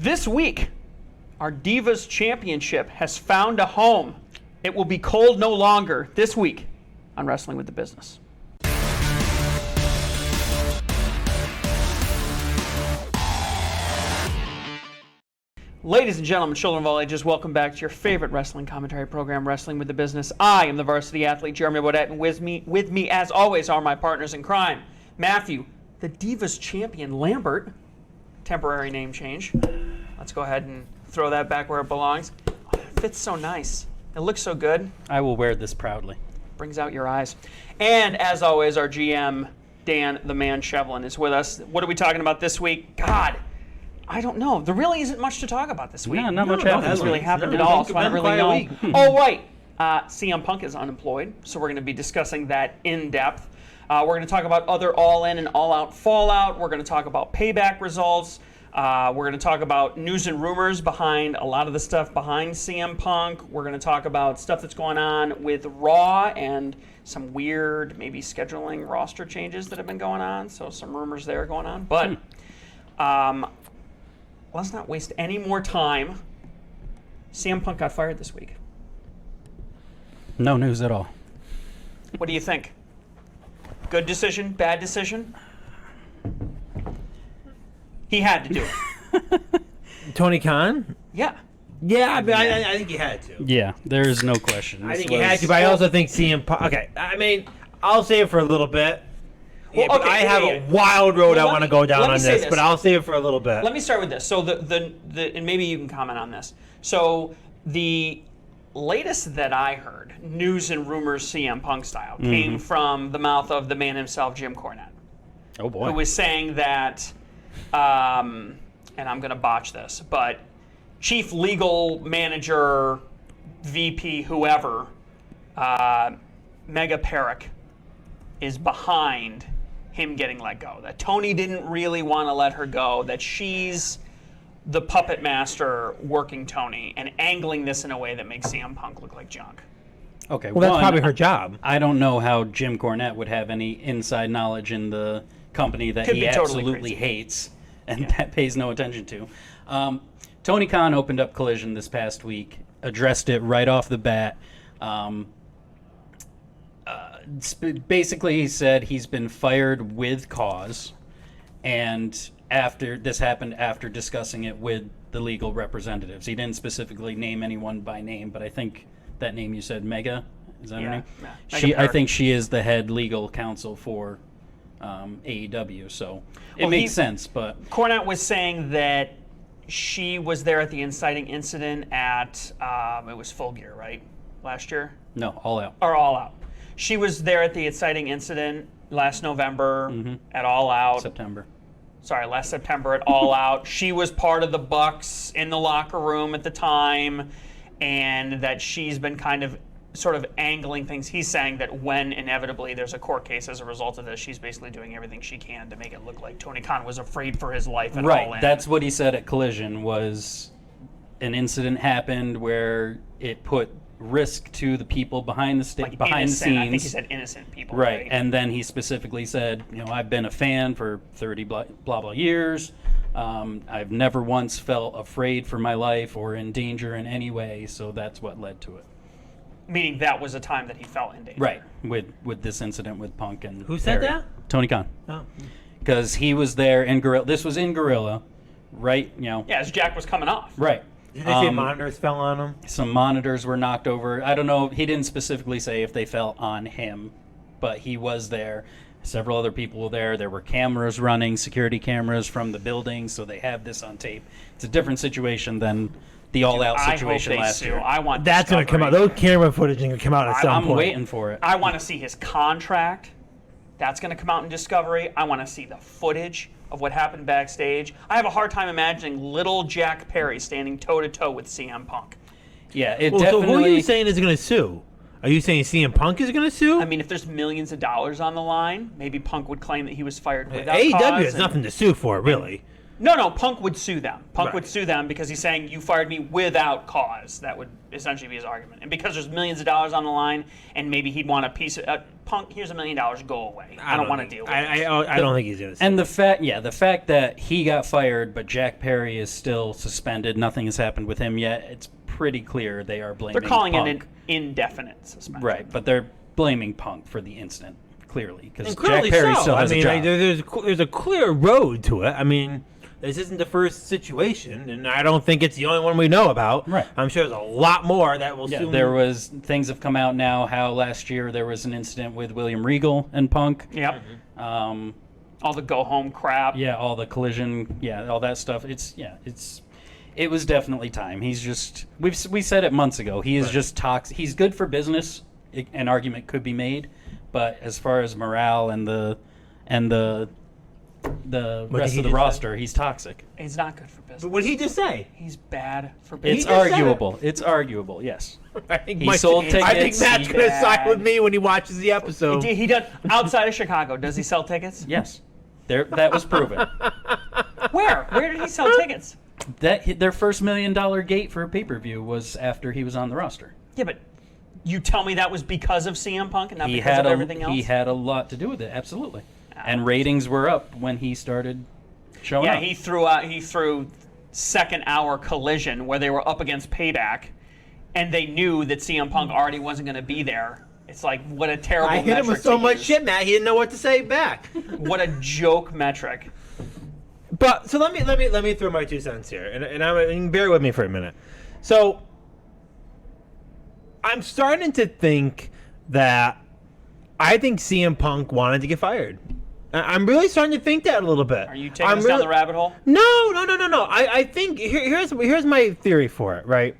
This week, our Divas Championship has found a home. It will be cold no longer this week on Wrestling with the Business. Ladies and gentlemen, children of all ages, welcome back to your favorite wrestling commentary program, Wrestling with the Business. I am the varsity athlete, Jeremy Bodette, and with me, as always, are my partners in crime. Matthew, the Divas champion, Lambert. Temporary name change. Let's go ahead and throw that back where it belongs. Oh, it fits so nice. It looks so good. I will wear this proudly. Brings out your eyes. And as always, our GM, Dan the Man Shevlin, is with us. What are we talking about this week? God, I don't know. There really isn't much to talk about this week. No, not much happened. Nothing's really happened at all, so I don't really know. Oh, right. CM Punk is unemployed, so we're going to be discussing that in depth. We're going to talk about other all-in and all-out fallout. We're going to talk about payback results. We're going to talk about news and rumors behind a lot of the stuff behind CM Punk. We're going to talk about stuff that's going on with Raw and some weird, maybe scheduling roster changes that have been going on. So some rumors there going on. But let's not waste any more time. CM Punk got fired this week. No news at all. What do you think? Good decision? Bad decision? He had to do it. Tony Khan? Yeah. Yeah, I mean, I think he had to. Yeah, there's no question. I think he had to, but I also think CM Punk... Okay, I mean, I'll save it for a little bit. Well, but okay, I have a wild road I want to go down on this, but I'll save it for a little bit. Let me start with this. So and maybe you can comment on this. So the latest that I heard, news and rumors CM Punk style, came from the mouth of the man himself, Jim Cornette. Oh, boy. Who was saying that, and I'm going to botch this, but chief legal manager, VP, whoever, Mega Perrick, is behind him getting let go. That Tony didn't really want to let her go, that she's the puppet master working Tony and angling this in a way that makes CM Punk look like junk. Okay, well, that's probably her job. I don't know how Jim Cornette would have any inside knowledge in the company that he absolutely hates and that pays no attention to. Tony Khan opened up Collision this past week, addressed it right off the bat. Basically, he said he's been fired with cause, and this happened after discussing it with the legal representatives. He didn't specifically name anyone by name, but I think that name you said, Mega, is that her name? Yeah. I think she is the head legal counsel for AEW, so it makes sense. But Cornette was saying that she was there at the inciting incident at it was Full Gear, right? Last year? No, All Out. Or All Out. She was there at the inciting incident last November at All Out. Last September at All Out. She was part of the Bucks in the locker room at the time, and that she's been kind of sort of angling things. He's saying that when inevitably there's a court case as a result of this, she's basically doing everything she can to make it look like Tony Khan was afraid for his life at All In. Right, that's what he said at Collision, was an incident happened where it put risk to the people behind the behind the scenes. I think he said innocent people. Right, and then he specifically said, I've been a fan for 30 blah blah years. I've never once felt afraid for my life or in danger in any way, so that's what led to it. Meaning that was a time that he felt in danger. Right, with this incident with Punk and who said that? Tony Khan. Oh, because he was there in Gorilla. This was in Gorilla, right? Yeah, as Jack was coming off. Right. Did they say monitors fell on him? Some monitors were knocked over. I don't know. He didn't specifically say if they fell on him, but he was there. Several other people were there. There were cameras running, security cameras from the building, so they have this on tape. It's a different situation than the all-out situation last year. I want that's going to come out. Those camera footage are going to come out at some point. I'm waiting for it. I want to see his contract. That's going to come out in Discovery. I want to see the footage of what happened backstage. I have a hard time imagining little Jack Perry standing toe-to-toe with CM Punk. Yeah, definitely... So who are you saying is going to sue? Are you saying CM Punk is going to sue? I mean, if there's millions of dollars on the line, maybe Punk would claim that he was fired without AEW cause. has nothing to sue for, really. No, Punk would sue them. Punk would sue them because he's saying, you fired me without cause. That would essentially be his argument. And because there's millions of dollars on the line, and maybe he'd want a piece of Punk, here's $1 million, go away. I don't want to deal with it. I don't think he's going to. And the fact that he got fired, but Jack Perry is still suspended, nothing has happened with him yet. It's pretty clear they are blaming. They're calling Punk. it an indefinite suspension. Right, but they're blaming Punk for the incident, clearly, because Jack clearly Perry so. still has a job. There's a clear road to it. I mean, this isn't the first situation, and I don't think it's the only one we know about. Right. I'm sure there's a lot more that will soon. There was things have come out now. How last year there was an incident with William Regal and Punk. Yep. All the go home crap. Yeah, all the collision. Yeah, all that stuff. It was definitely time. He's just we said it months ago. He is just toxic. He's good for business. An argument could be made, but as far as morale and the rest of the roster, he's toxic. He's not good for business. But what did he just say? He's bad for business. It's arguable. It's arguable. Yes. I think He sold tickets. I think Matt's going to bad. side with me when he watches the episode. He does outside of Chicago. Does he sell tickets? Yes. That was proven. Where? Where did he sell tickets? Their first $1 million gate for a pay-per-view was after he was on the roster. Yeah, but you tell me that was because of CM Punk and not because of everything else? He had a lot to do with it, absolutely. And ratings were up when he started showing up. Yeah, he threw second hour Collision where they were up against Payback, and they knew that CM Punk already wasn't going to be there. It's like, what a terrible metric. I hit him with so much shit, Matt. He didn't know what to say back. What a joke metric. But so let me throw my 2 cents here, and bear with me for a minute. So I'm starting to think that I think CM Punk wanted to get fired. I'm really starting to think that a little bit. Are you taking us down the rabbit hole? No. I think here's my theory for it. Right.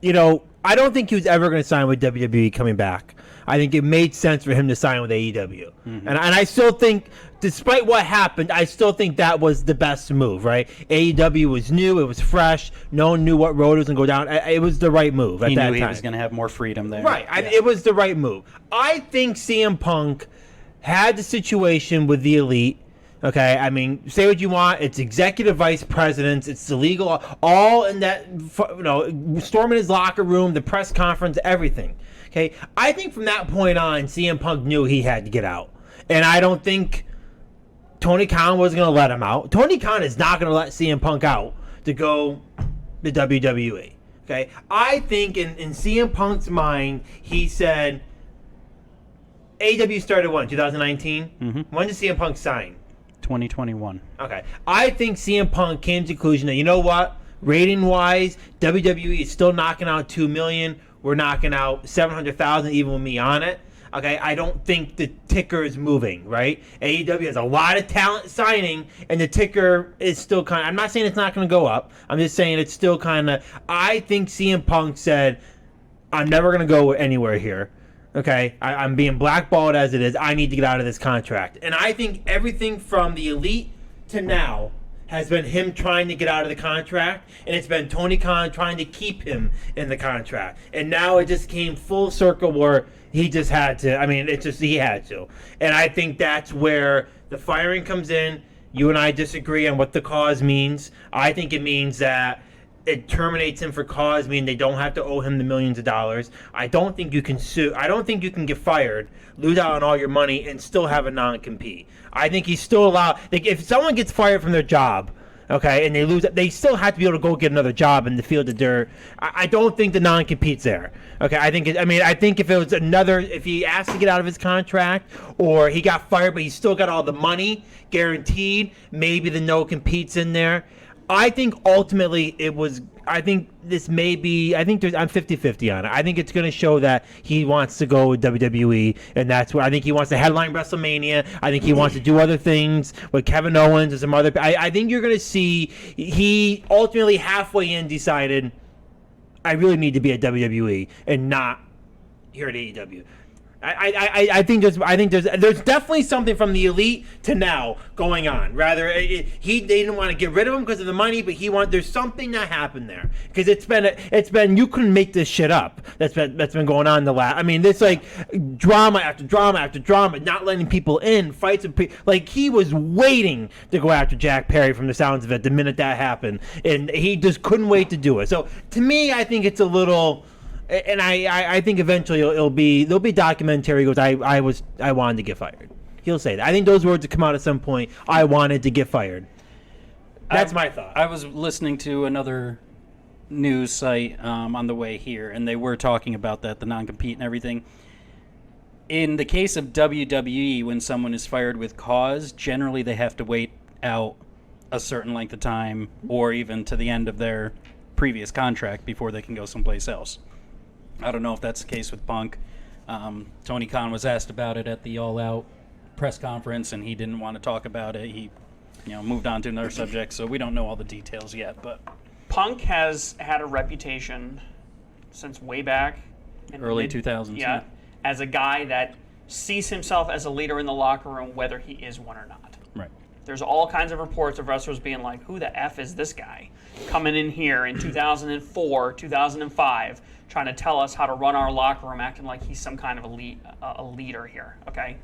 You know, I don't think he was ever going to sign with WWE coming back. I think it made sense for him to sign with AEW. Mm-hmm. And I still think, despite what happened, I still think that was the best move, right? AEW was new, it was fresh, no one knew what road it was going to go down. It was the right move at that time. He knew he was going to have more freedom there. Right, it was the right move. I think CM Punk had the situation with the Elite. Okay, I mean, say what you want. It's executive vice presidents. It's the legal, all in that, storming his locker room, the press conference, everything. Okay, I think from that point on, CM Punk knew he had to get out. And I don't think Tony Khan was going to let him out. Tony Khan is not going to let CM Punk out to go to WWE. Okay, I think in CM Punk's mind, he said, AEW started when, 2019? Mm-hmm. When did CM Punk sign? 2021. Okay. I think CM Punk came to the conclusion that, you know what? Rating-wise, WWE is still knocking out $2 million. We're knocking out 700,000 even with me on it. Okay, I don't think the ticker is moving, right? AEW has a lot of talent signing, and the ticker is still kind of... I'm not saying it's not going to go up. I'm just saying it's still kind of... I think CM Punk said, I'm never going to go anywhere here. Okay, I'm being blackballed as it is. I need to get out of this contract. And I think everything from the Elite to now has been him trying to get out of the contract, and it's been Tony Khan trying to keep him in the contract. And now it just came full circle where he just had to. I mean, he had to. And I think that's where the firing comes in. You and I disagree on what the cause means. I think it means that it terminates him for cause, meaning they don't have to owe him the millions of dollars. I don't think you can sue. I don't think you can get fired, lose out on all your money, and still have a non-compete. I think he's still allowed. Like, if someone gets fired from their job, okay, and they lose it, they still have to be able to go get another job in the field of dirt. I don't think the non-compete's there. Okay, I think if it was if he asked to get out of his contract, or he got fired but he still got all the money guaranteed, maybe the no-compete's in there. I think ultimately I'm 50-50 on it. I think it's going to show that he wants to go with WWE, and that's what I think he wants to headline WrestleMania. I think he wants to do other things with Kevin Owens and some other. I think you're going to see he ultimately halfway in decided I really need to be at WWE and not here at AEW. I think there's definitely something from the Elite to now going on. Rather, they didn't want to get rid of him because of the money, but there's something that happened there because it's been you couldn't make this shit up. That's been going on the last. I mean, this like drama after drama after drama, not letting people in, fights with people. Like he was waiting to go after Jack Perry from the sounds of it the minute that happened, and he just couldn't wait to do it. So to me, I think it's a little. And I think eventually there'll be documentary. Goes, I wanted to get fired. He'll say that. I think those words will come out at some point. I wanted to get fired. That's my thought. I was listening to another news site on the way here, and they were talking about that, the non-compete and everything. In the case of WWE, when someone is fired with cause, generally they have to wait out a certain length of time or even to the end of their previous contract before they can go someplace else. I don't know if that's the case with Punk. Tony Khan was asked about it at the All Out press conference, and he didn't want to talk about it. He moved on to another subject, so we don't know all the details yet. But Punk has had a reputation since way back in early 2000s. Yeah, as a guy that sees himself as a leader in the locker room, whether he is one or not. Right. There's all kinds of reports of wrestlers being like, who the F is this guy coming in here in 2004, 2005, trying to tell us how to run our locker room, acting like he's some kind of a leader here, okay?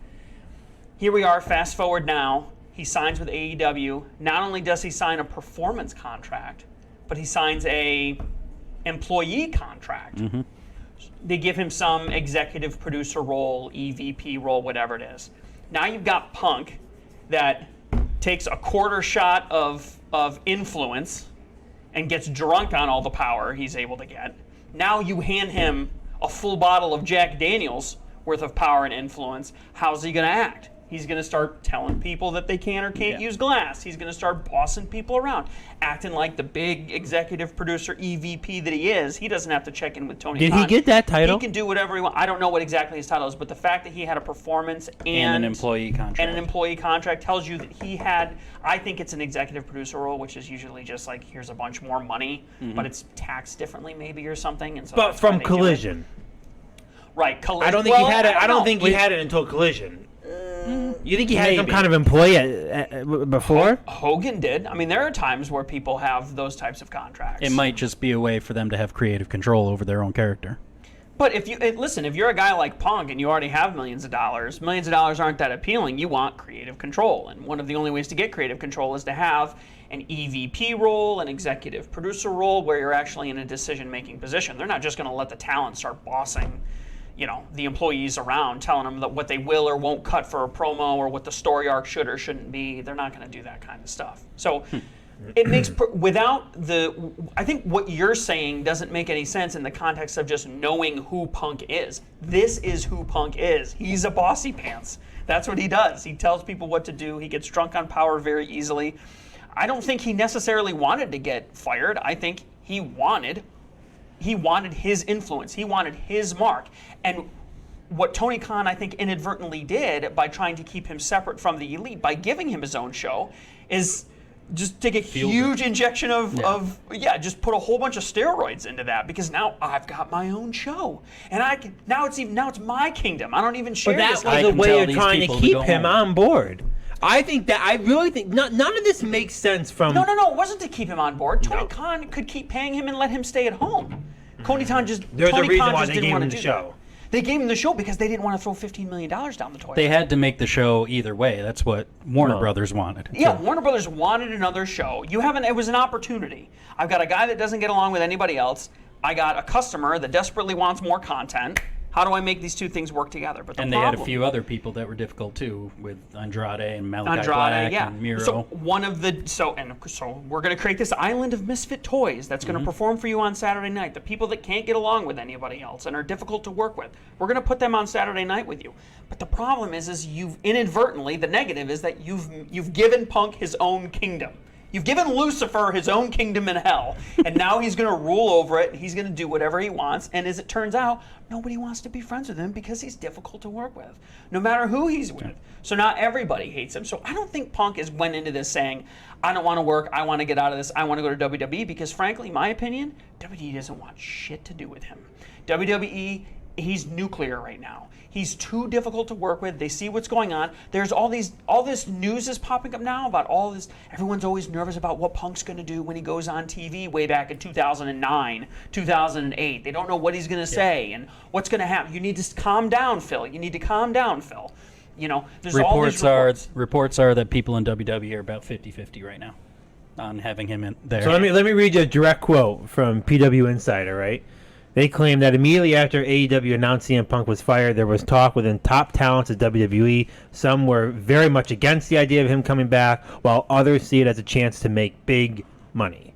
Here we are, fast forward now. He signs with AEW. Not only does he sign a performance contract, but he signs a employee contract. Mm-hmm. They give him some executive producer role, EVP role, whatever it is. Now you've got Punk that takes a quarter shot of influence and gets drunk on all the power he's able to get. Now you hand him a full bottle of Jack Daniels worth of power and influence. How's he going to act? He's going to start telling people that they can or can't use glass. He's going to start bossing people around, acting like the big executive producer EVP that he is. He doesn't have to check in with Tony Khan. Did he get that title? He can do whatever he wants. I don't know what exactly his title is, but the fact that he had a performance and an employee contract tells you that he had, I think it's an executive producer role, which is usually just like, here's a bunch more money, but it's taxed differently maybe or something. And so but from Collision. Right, Collision. I don't think he had it until Collision. You think he had some kind of employee before? Hogan did. I mean, there are times where people have those types of contracts. It might just be a way for them to have creative control over their own character. But if you're a guy like Punk and you already have millions of dollars aren't that appealing. You want creative control. And one of the only ways to get creative control is to have an EVP role, an executive producer role, where you're actually in a decision-making position. They're not just going to let the talent start bossing the employees around, telling them that what they will or won't cut for a promo or what the story arc should or shouldn't be. They're not going to do that kind of stuff. So it makes, I think what you're saying doesn't make any sense in the context of just knowing who Punk is. This is who Punk is. He's a bossy pants. That's what he does. He tells people what to do. He gets drunk on power very easily. I don't think he necessarily wanted to get fired. I think he wanted his influence. He wanted his mark. And what Tony Khan, I think, inadvertently did by trying to keep him separate from the elite, by giving him his own show, is just take a huge injection just put a whole bunch of steroids into that, because now I've got my own show. And now it's my kingdom. I don't even share this. But that was a way of trying to keep him on board. I really think none of this makes sense from... No, it wasn't to keep him on board. Tony Khan could keep paying him and let him stay at home. Tony Khan just didn't want to do that. They gave him the show because they didn't want to throw $15 million down the toilet. They had to make the show either way. That's what Warner Brothers wanted. Yeah, Warner Brothers wanted another show. It was an opportunity. I've got a guy that doesn't get along with anybody else. I got a customer that desperately wants more content. How do I make these two things work together? But they had a few other people that were difficult too, with Andrade and Malachi Black and Miro. So we're going to create this island of misfit toys that's going to perform for you on Saturday night. The people that can't get along with anybody else and are difficult to work with, we're going to put them on Saturday night with you. But the problem is you've inadvertently, the negative is that you've given Punk his own kingdom. You've given Lucifer his own kingdom in hell, and now he's going to rule over it. He's going to do whatever he wants, and as it turns out, nobody wants to be friends with him because he's difficult to work with, no matter who he's with. So now everybody hates him. So I don't think Punk went into this saying, I don't want to work, I want to get out of this, I want to go to WWE, because frankly, my opinion, WWE doesn't want shit to do with him. WWE, he's nuclear right now. He's too difficult to work with. They see what's going on. There's all this news is popping up now about all this. Everyone's always nervous about what Punk's going to do when he goes on TV way back in 2009, 2008. They don't know what he's going to say and what's going to happen. You need to calm down, Phil. There's all these reports are that people in WWE are about 50-50 right now on having him in there. So let me read you a direct quote from PW Insider, right? They claim that immediately after AEW announced CM Punk was fired, there was talk within top talents at WWE. Some were very much against the idea of him coming back, while others see it as a chance to make big money.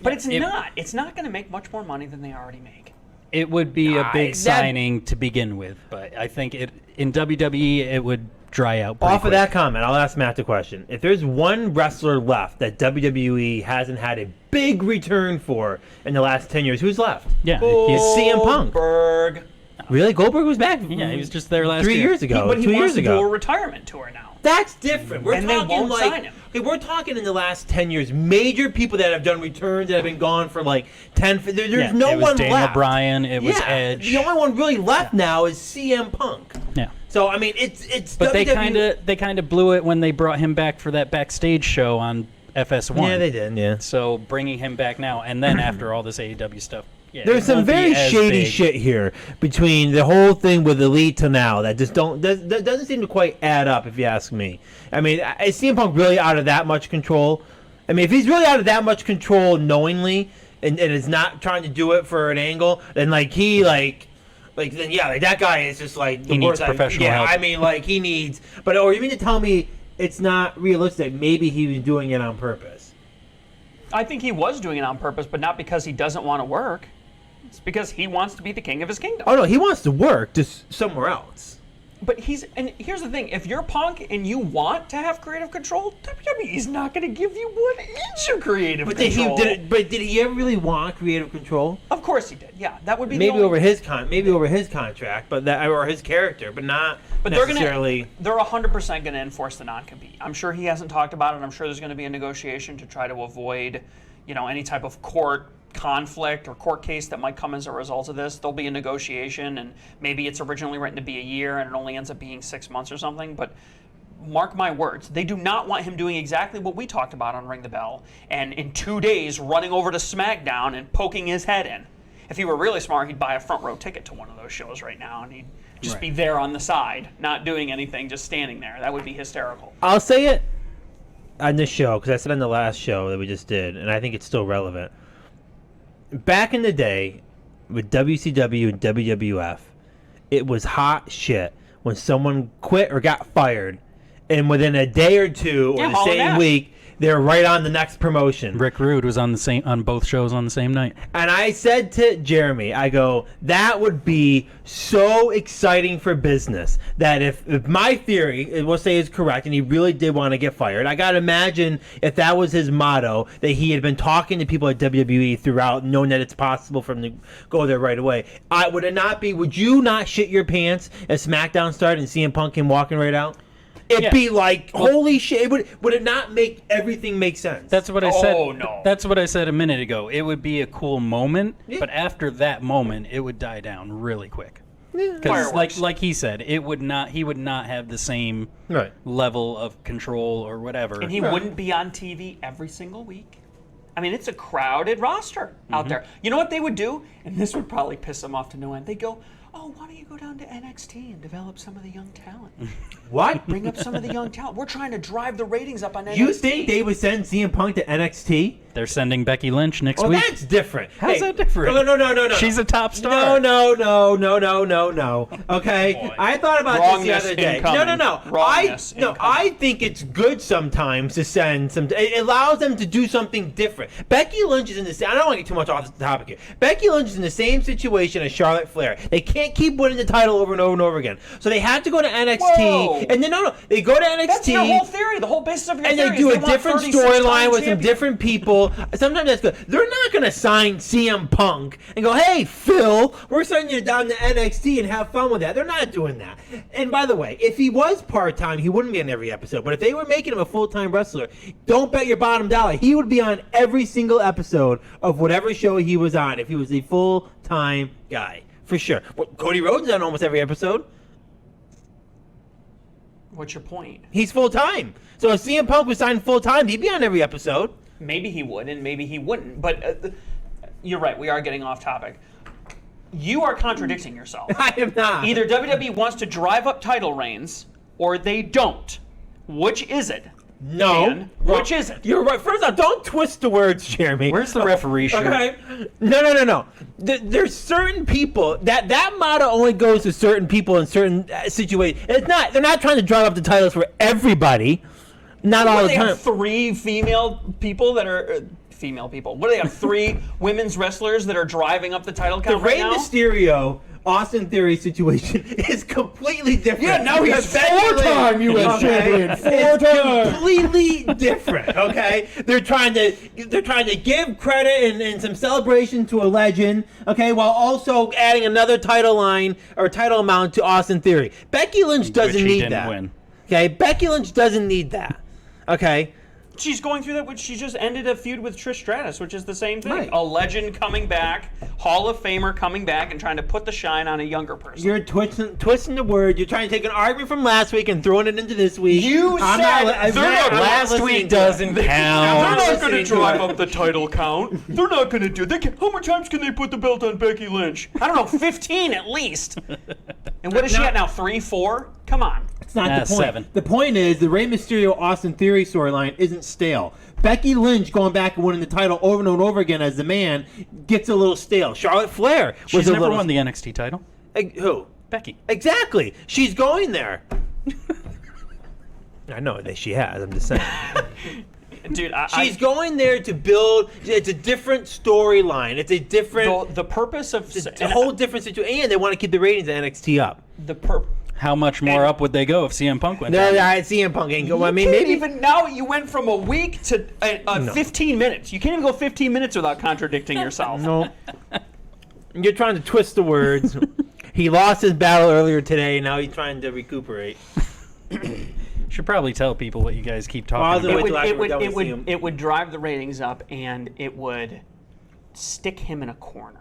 But it's not. It's not going to make much more money than they already make. It would be a big signing to begin with, but I think in WWE it would dry out pretty quick. Of that comment, I'll ask Matt the question. If there's one wrestler left that WWE hasn't had a big return for in the last 10 years, who's left? Yeah, It's CM Punk. Goldberg. Really? Goldberg was back? Yeah, he was just there last 3 year. years ago. But he 2 wants years to ago. do a retirement tour now. That's different. We're And they talking won't sign him. Okay, we're talking in the last 10 years, major people that have done returns that have been gone for like 10. There's no it was one Daniel left. Bryan. It was Edge. The only one really left now is CM Punk. Yeah. So I mean, it's. But WWE. they kind of blew it when they brought him back for that backstage show on FS1. Yeah, they did. Yeah. So bringing him back now, and then after all this AEW stuff, There's some very shady shit here between the whole thing with Elite to now that just that doesn't seem to quite add up, if you ask me. I mean, is CM Punk really out of that much control? I mean, if he's really out of that much control knowingly and is not trying to do it for an angle, then that guy is just like he needs professional help. I mean, like he needs. Or you mean to tell me it's not realistic? Maybe he was doing it on purpose. I think he was doing it on purpose, but not because he doesn't want to work. It's because he wants to be the king of his kingdom. Oh no, he wants to work just somewhere else. But and here's the thing: if you're Punk and you want to have creative control, WWE's not going to give you 1 inch of creative control. Did he ever really want creative control? Of course he did. Yeah, that would be maybe the over his contract, but or his character, but not necessarily. They're 100% going to enforce the non-compete. I'm sure he hasn't talked about it. I'm sure there's going to be a negotiation to try to avoid, any type of court conflict or court case that might come as a result of this. There'll be a negotiation, and maybe it's originally written to be a year and it only ends up being 6 months or something. But mark my words, they do not want him doing exactly what we talked about on Ring the Bell and in 2 days running over to SmackDown and poking his head in. If he were really smart, he'd buy a front row ticket to one of those shows right now and he'd just be there on the side, not doing anything, just standing there. That would be hysterical. I'll say it on this show, because I said on the last show that we just did, and I think it's still relevant. Back in the day, with WCW and WWF, it was hot shit when someone quit or got fired, and within a day or two or the same week, they're right on the next promotion. Rick Rude was on both shows on the same night. And I said to Jeremy, I go, that would be so exciting for business that if my theory, we'll say, is correct, and he really did want to get fired, I got to imagine if that was his motto, that he had been talking to people at WWE throughout, knowing that it's possible for him to go there right away. Would you not shit your pants as SmackDown started and CM Punk came walking right out? It'd be like, holy shit. Would it not make everything make sense? That's what I said. Oh, no. That's what I said a minute ago. It would be a cool moment, but after that moment, it would die down really quick. Because, like he said, he would not have the same level of control or whatever. And he wouldn't be on TV every single week. I mean, it's a crowded roster out there. You know what they would do? And this would probably piss them off to no end. They'd go, oh, why don't you go down to NXT and develop some of the young talent? What? Bring up some of the young talent. We're trying to drive the ratings up on NXT. You think they would send CM Punk to NXT? They're sending Becky Lynch next week. Oh, that's different. How's that different? No. She's a top star. No. Okay, I thought about this the other day. No. I think it's good sometimes to send some. It allows them to do something different. Becky Lynch is in the same. I don't want to get too much off the topic here. Becky Lynch is in the same situation as Charlotte Flair. They can't keep winning the title over and over and over again. So they had to go to NXT. Whoa. And then they go to NXT. That's your whole theory. The whole basis of your theory. And they do is a different storyline with some different people. Sometimes that's good. They're not going to sign CM Punk and go, hey, Phil, we're sending you down to NXT and have fun with that. They're not doing that. And by the way, if he was part-time, he wouldn't be on every episode. But if they were making him a full-time wrestler, don't bet your bottom dollar. He would be on every single episode of whatever show he was on if he was a full-time guy. For sure. Cody Rhodes is on almost every episode. What's your point? He's full-time. So if CM Punk was signed full-time, he'd be on every episode. Maybe he would, and maybe he wouldn't. But you're right. We are getting off topic. You are contradicting yourself. I am not. Either WWE wants to drive up title reigns, or they don't. Which is it? No, fan. Which is it? You're right. First off, don't twist the words, Jeremy. Where's the referee shirt? Okay. No. There's certain people that motto only goes to certain people in certain situations. It's not. They're not trying to drive up the titles for everybody. Not all the They time. have 3 female people that are female people. What do they have? 3 women's wrestlers that are driving up the title The count right Rey now? Mysterio Austin Theory situation is completely different. Yeah, now he's Because 4-time US champion. 4 times. Completely different. Okay, they're trying to give credit and some celebration to a legend. Okay, while also adding another title line or title amount to Austin Theory. Becky Lynch doesn't Which he need didn't that. win. Okay, Becky Lynch doesn't need that. Okay. She's going through that, which she just ended a feud with Trish Stratus, which is the same thing. Right. A legend coming back, Hall of Famer coming back, and trying to put the shine on a younger person. You're twisting the word. You're trying to take an argument from last week and throwing it into this week. You I'm said not- they're not- Last listening week to it. doesn't They're count. not going to listening to drive it. up the title count. They're not going to do it. How many times can they put the belt on Becky Lynch? I don't know, 15 at least. And what is she at now, 3, 4? Come on. It's not the point. 7. The point is the Rey Mysterio Austin Theory storyline isn't stale. Becky Lynch going back and winning the title over and over again as the man gets a little stale. Charlotte Flair was She's a never little. won the NXT title. Who? Becky. Exactly. She's going there. I know that she has. I'm just saying. Dude, She's going there to build. It's a different storyline. It's a different. the purpose of... It's a whole different situation. And they want to keep the ratings of NXT up. How much more up would they go if CM Punk went? No, down? CM Punk ain't go. I mean, Can't maybe. even now you went from a week to 15 minutes. You can't even go 15 minutes without contradicting yourself. No. You're trying to twist the words. He lost his battle earlier today, and now he's trying to recuperate. Should probably tell people what you guys keep Pause talking and about. wait till after we're done with CM. It would drive the ratings up, and it would stick him in a corner.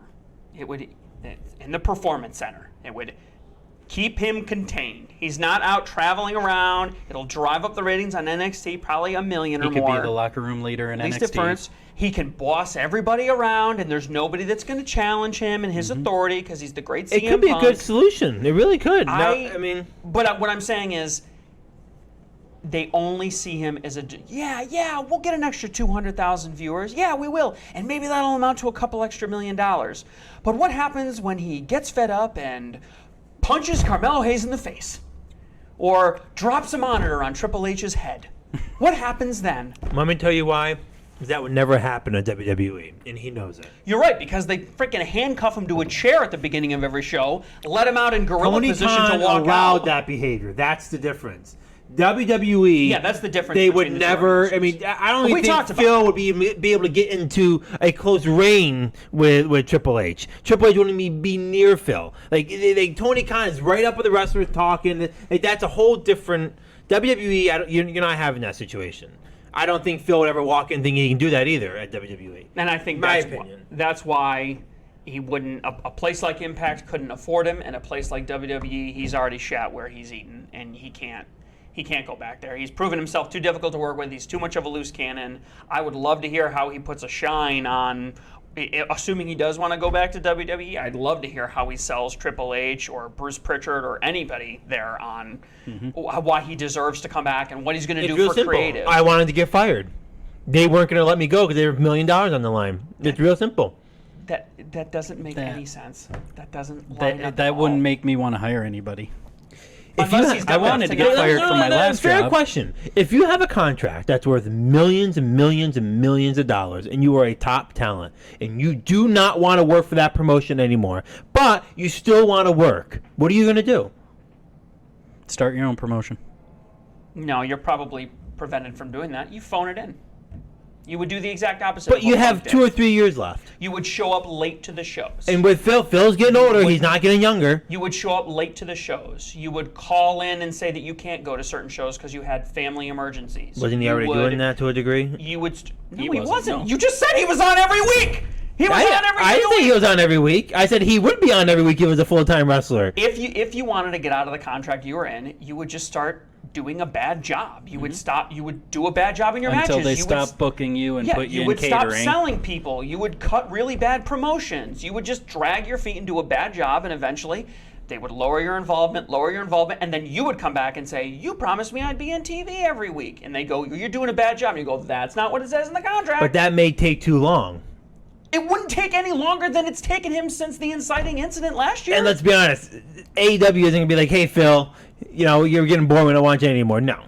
It would, in the performance center, it would keep him contained. He's not out traveling around. It'll drive up the ratings on NXT probably 1 million He or could more. be the locker room leader in At least NXT. at first, he can boss everybody around, and there's nobody that's going to challenge him and his authority because he's the great CM It could be a Punk. good solution. It really could. I mean, but what I'm saying is, they only see him as we'll get an extra 200,000 viewers. Yeah, we will. And maybe that'll amount to a couple extra $1 million. But what happens when he gets fed up and punches Carmelo Hayes in the face? Or drops a monitor on Triple H's head? What happens then? let me tell you why. That would never happen at WWE, and he knows it. You're right, because they freaking handcuff him to a chair at the beginning of every show, let him out in gorilla Tony position Khan to walk allowed out. that behavior. That's the difference. WWE, Yeah, that's the difference They would between the two never. I organizations. mean, I don't We even think talked about Phil would be able to get into a close reign with Triple H. Triple H wouldn't even be near Phil. Like Tony Khan is right up with the wrestlers talking. Like, that's a whole different WWE. You're not having that situation. I don't think Phil would ever walk in thinking he can do that either at WWE. And I think My that's opinion. that's why he wouldn't. A place like Impact couldn't afford him, and a place like WWE, he's already shat where he's eaten, and he can't go back there. He's proven himself too difficult to work with. He's too much of a loose cannon. I would love to hear how he puts a shine on. Assuming he does want to go back to WWE, I'd love to hear how he sells Triple H or Bruce Pritchard or anybody there on why he deserves to come back and what he's going to It's do real for simple. creative. I wanted to get fired. They weren't going to let me go because they were $1 million on the line. It's real simple. That doesn't make That- any sense. That doesn't line up That at wouldn't all. make me want to hire anybody. Unless he's got I wanted that to get fired from my last fair job. question. If you have a contract that's worth millions and millions and millions of dollars, and you are a top talent, and you do not want to work for that promotion anymore, but you still want to work, what are you going to do? Start your own promotion. No, you're probably prevented from doing that. You phone it in. You would do the exact opposite. But of you what have Punk 2 did. or 3 years left. You would show up late to the shows. And with Phil's getting older. He's not getting younger. You would show up late to the shows. You would call in and say that you can't go to certain shows because you had family emergencies. Wasn't he already doing that to a degree? You would. No, He he wasn't, wasn't. no. You just said he was on every week. He was on every I didn't say week. he was on every week. I said he would be on every week if he was a full-time wrestler. If you wanted to get out of the contract you were in, you would just start doing a bad job. You would stop. You would do a bad job in your Until matches. they You would stop booking you and Yeah, put you you in would stop catering. selling people. You would cut really bad promotions. You would just drag your feet and do a bad job, and eventually They would lower your involvement, and then you would come back and say, you promised me I'd be on TV every week. And they go, you're doing a bad job. And you go, that's not what it says in the contract. But that may take too long. It wouldn't take any longer than it's taken him since the inciting incident last year. And let's be honest, AEW isn't going to be like, hey, Phil, you're getting bored. We don't want you anymore. No.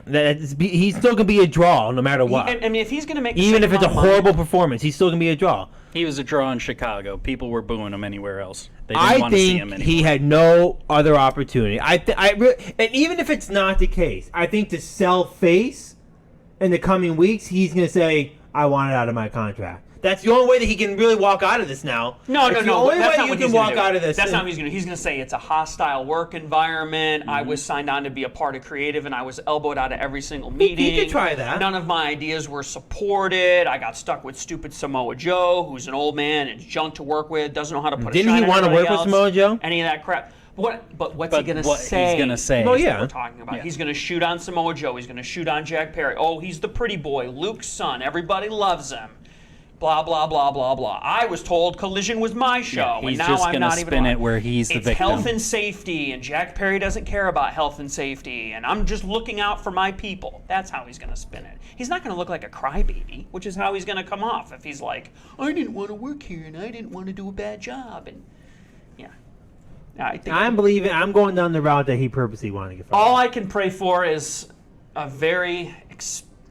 He's still going to be a draw no matter what. I mean, if he's going to make even if it's a horrible performance, he's still going to be a draw. He was a draw in Chicago. People were booing him anywhere else. They didn't want to see him anymore. He had no other opportunity. And even if it's not the case, I think to sell face in the coming weeks, he's going to say, I want it out of my contract. That's the only way that he can really walk out of this now. No. That's the only way you can walk out of this. That's not what he's going to do. He's going to say it's a hostile work environment. I was signed on to be a part of creative, and I was elbowed out of every single meeting. He could try that. None of my ideas were supported. I got stuck with stupid Samoa Joe, who's an old man and junk to work with, doesn't know how to put a shine on Didn't he want to work with Samoa Joe? Any of that crap. But what's he going to say? He's going to say. Well, yeah. We're talking about. Yeah. He's going to shoot on Samoa Joe. He's going to shoot on Jack Perry. Oh, he's the pretty boy, Luke's son. Everybody loves him. Blah, blah, blah, blah, blah. I was told Collision was my show, he's and now just I'm not even spin it where he's the victim. It's health and safety, and Jack Perry doesn't care about health and safety, and I'm just looking out for my people. That's how he's going to spin it. He's not going to look like a crybaby, which is how he's going to come off if he's like, I didn't want to work here, and I didn't want to do a bad job, and yeah. I'm going down the route that he purposely wanted to get fired. All I can pray for is a very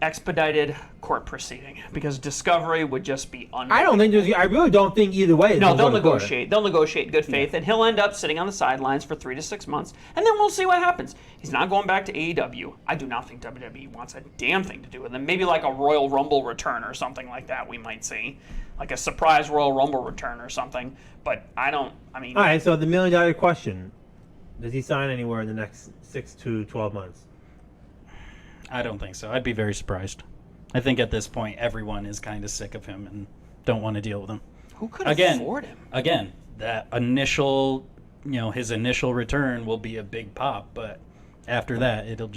expedited court proceeding, because discovery would just be unbelievable. I really don't think either way. No, they'll negotiate. They'll negotiate in good faith, and he'll end up sitting on the sidelines for 3 to 6 months, and then we'll see what happens. He's not going back to AEW. I do not think WWE wants a damn thing to do with him. Maybe like a Royal Rumble return or something like that we might see. Like a surprise Royal Rumble return or something. But all right, so the $1 million question. Does he sign anywhere in the next 6 to 12 months? I don't think so. I'd be very surprised. I think at this point everyone is kind of sick of him and don't want to deal with him. Who could afford him? Again, that initial, his initial return will be a big pop, but after that it'll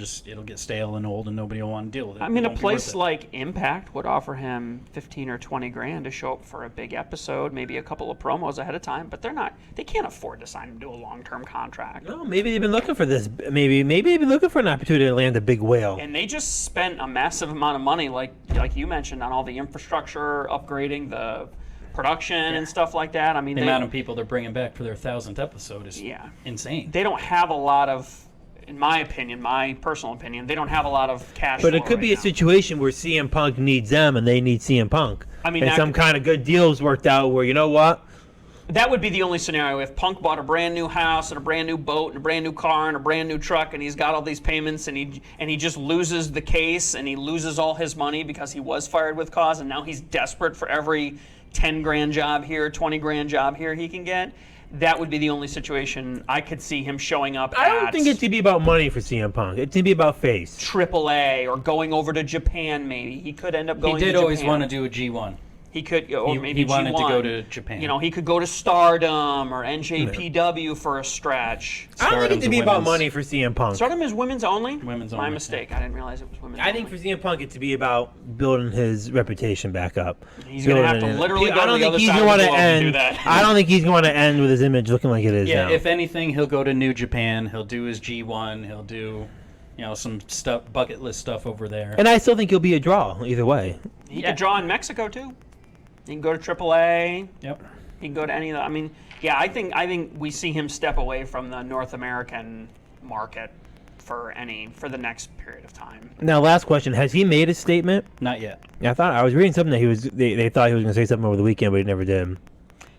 get stale and old and nobody will want to deal with it. I mean, a place like Impact would offer him 15 or 20 grand to show up for a big episode, maybe a couple of promos ahead of time, but they can't afford to sign him to a long-term contract. No, maybe they've been looking for this. Maybe they've been looking for an opportunity to land a big whale. And they just spent a massive amount of money, like you mentioned, on all the infrastructure, upgrading the production and stuff like that. I mean, the amount of people they're bringing back for their 1,000th episode is insane. They don't have a lot of, in my opinion, my personal opinion, they don't have a lot of cash. But it could be a situation where CM Punk needs them and they need CM Punk. I mean, and some kind of good deals worked out where, you know what? That would be the only scenario if Punk bought a brand new house and a brand new boat and a brand new car and a brand new truck, and he's got all these payments, and he just loses the case and he loses all his money because he was fired with cause, and now he's desperate for every 10 grand job here, 20 grand job here he can get. That would be the only situation I could see him showing up. I don't think it's to be about money for CM Punk. It's to be about face. AAA or going over to Japan. Maybe he could end up going. He did to always Japan. want to do a G1. He could, or maybe he wanted G1. to go to Japan. He could go to Stardom or NJPW for a stretch. I don't think it's to be about money for CM Punk. Stardom is women's only? Women's only. My mistake. I didn't realize it was women's only. I think for CM Punk it's to be about building his reputation back up. He's going to have to literally go to the other side of the globe to do that. I don't think he's going to end with his image looking like it is now. Yeah, if anything, he'll go to New Japan. He'll do his G1. He'll do, some stuff, bucket list stuff over there. And I still think he'll be a draw either way. He could draw in Mexico too. He can go to AAA. Yep. He can go to any of the. I mean, I think we see him step away from the North American market for the next period of time. Now, last question: has he made a statement? Not yet. Yeah, I was reading something that they thought he was going to say something over the weekend, but he never did.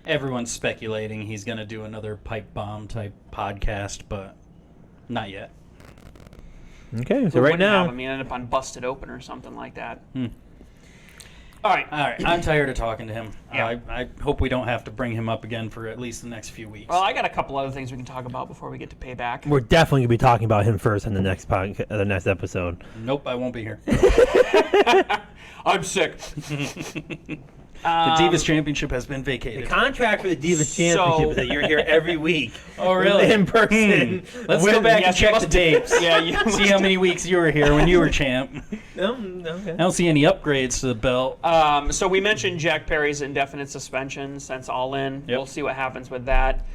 Everyone's speculating he's going to do another pipe bomb type podcast, but not yet. Okay, so right now, end up on Busted Open or something like that. All right. I'm tired of talking to him. Yeah. I hope we don't have to bring him up again for at least the next few weeks. Well, I got a couple other things we can talk about before we get to Payback. We're definitely going to be talking about him first in the next the next episode. Nope, I won't be here. I'm sick. The Divas Championship has been vacated. The contract for the Divas Championship is that you're here every week. Oh, really? In person. Let's go back and check the tapes. See how many weeks you were here when you were champ. Okay. I don't see any upgrades to the belt. So we mentioned Jack Perry's indefinite suspension since All In. Yep. We'll see what happens with that.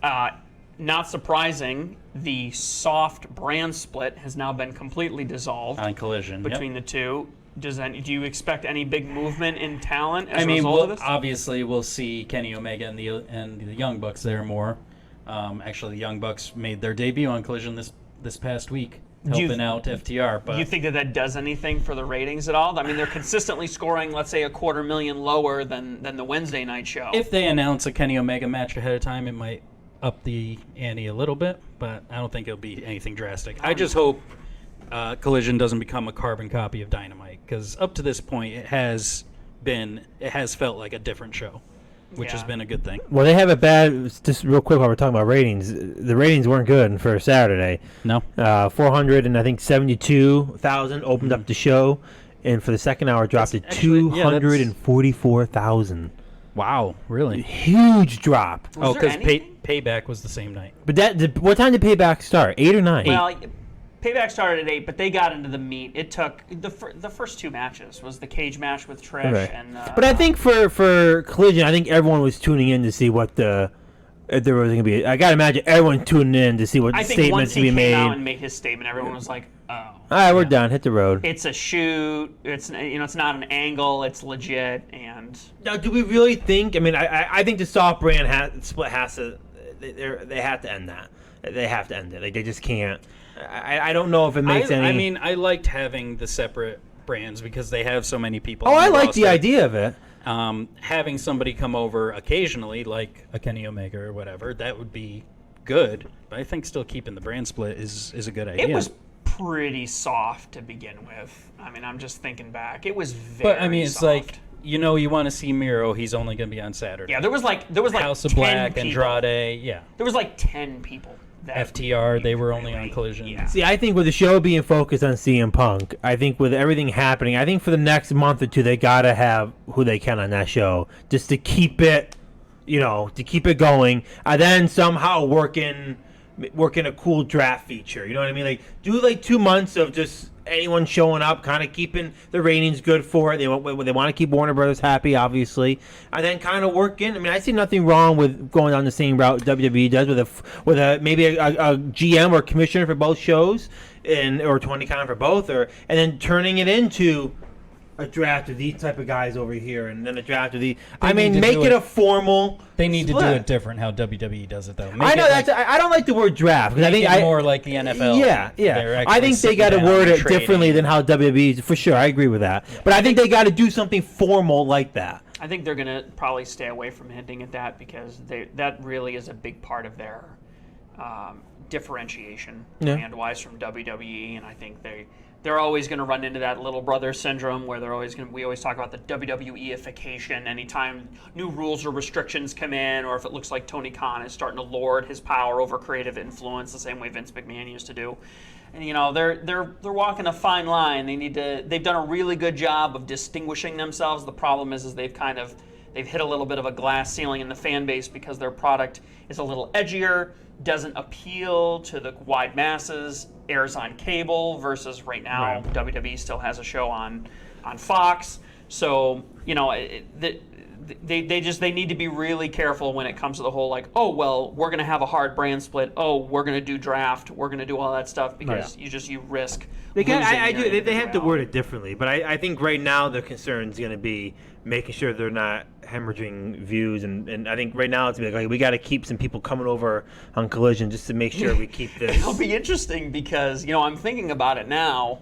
Not surprising, the soft brand split has now been completely dissolved On Collision. between the two. Do you expect any big movement in talent as I a mean, result of this? obviously we'll see Kenny Omega and the Young Bucks there more. Actually, the Young Bucks made their debut on Collision this past week, helping out FTR. But Do you think that does anything for the ratings at all? I mean, they're consistently scoring, let's say, $250,000 lower than the Wednesday night show. if they announce a Kenny Omega match ahead of time, it might up the ante a little bit, but I don't think it'll be anything drastic. I just hope Collision doesn't become a carbon copy of Dynamite, because up to this point it has felt like a different show, which has Yeah. been a good thing. Well, they have a bad. Just real quick while we're talking about ratings, the ratings weren't good for Saturday. No, 400 and I think 72,000 opened up the show, and for the second hour dropped to That's actually- yeah, that's- 244,000. wow, really? Huge drop. Was there Because anything? Payback was the same night. But what time did Payback start? 8 or 9? Well, Payback started at 8, but they got into the meat. It took the first two matches was the cage match with Trish Okay. and. But I think for Collision, I think everyone was tuning in to see what if there was going to be. I gotta imagine everyone tuning in to see what I think statements once to he be came made. out and made his statement, everyone was like, "Oh, All right, we're done. Hit the road. it's a shoot. It's it's not an angle. It's legit." And Now, do we really think? I mean, I think the soft brand split has to. They have to end that. They have to end it. Like, they just can't. I don't know if it makes any. I mean, I liked having the separate brands because they have so many people. oh, on I the like the roster. idea of it. Having somebody come over occasionally, like a Kenny Omega or whatever, that would be good. But I think still keeping the brand split is a good idea. it was pretty soft to begin with. I mean, I'm just thinking back. It was very. But I mean, it's soft. like you want to see Miro, he's only going to be on Saturday. Yeah, there was like House of 10 Black, people. Andrade, yeah. There was like 10 people. That FTR, they were only on Collision. Yeah. See, I think with the show being focused on CM Punk, I think with everything happening, I think for the next month or two, they gotta have who they can on that show just to keep it, to keep it going, and then somehow work in a cool draft feature. You know what I mean? Like, do like 2 months of just anyone showing up, kind of keeping the ratings good for it. They want to keep Warner Brothers happy, obviously, and then kind of work in. I mean, I see nothing wrong with going on the same route WWE does with maybe a GM or commissioner for both shows, or 20-con for both, and then turning it into a draft of these type of guys over here, and then a draft of these. I mean, need to make do it it- a formal. They need to do split. it different how WWE does it, though. I know I don't like the word draft because I think more like the NFL. Yeah. They're I actually think they sitting got to down word and it differently trading. than how WWE. For sure, I agree with that. But I think they got to do something formal like that. I think they're going to probably stay away from hinting at that because that really is a big part of their differentiation brand-wise from WWE, and I think they're always going to run into that little brother syndrome where we always talk about the WWE-ification anytime new rules or restrictions come in, or if it looks like Tony Khan is starting to lord his power over creative influence the same way Vince McMahon used to do. And they're walking a fine line. They've done a really good job of distinguishing themselves. The problem is they've hit a little bit of a glass ceiling in the fan base because their product is a little edgier, doesn't appeal to the wide masses, airs on cable versus right now WWE still has a show on Fox. So they need to be really careful when it comes to the whole like, oh well, we're gonna have a hard brand split. Oh, we're gonna do draft. We're gonna do all that stuff because you risk. They losing have your to individuality. word it differently. But I think right now the concern is going to be making sure they're not hemorrhaging views, and I think right now it's going to be like, we got to keep some people coming over on Collision just to make sure we keep this. It'll be interesting because I'm thinking about it now.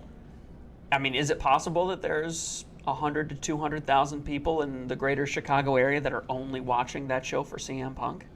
I mean, is it possible that there's 100 to 200,000 people in the greater Chicago area that are only watching that show for CM Punk?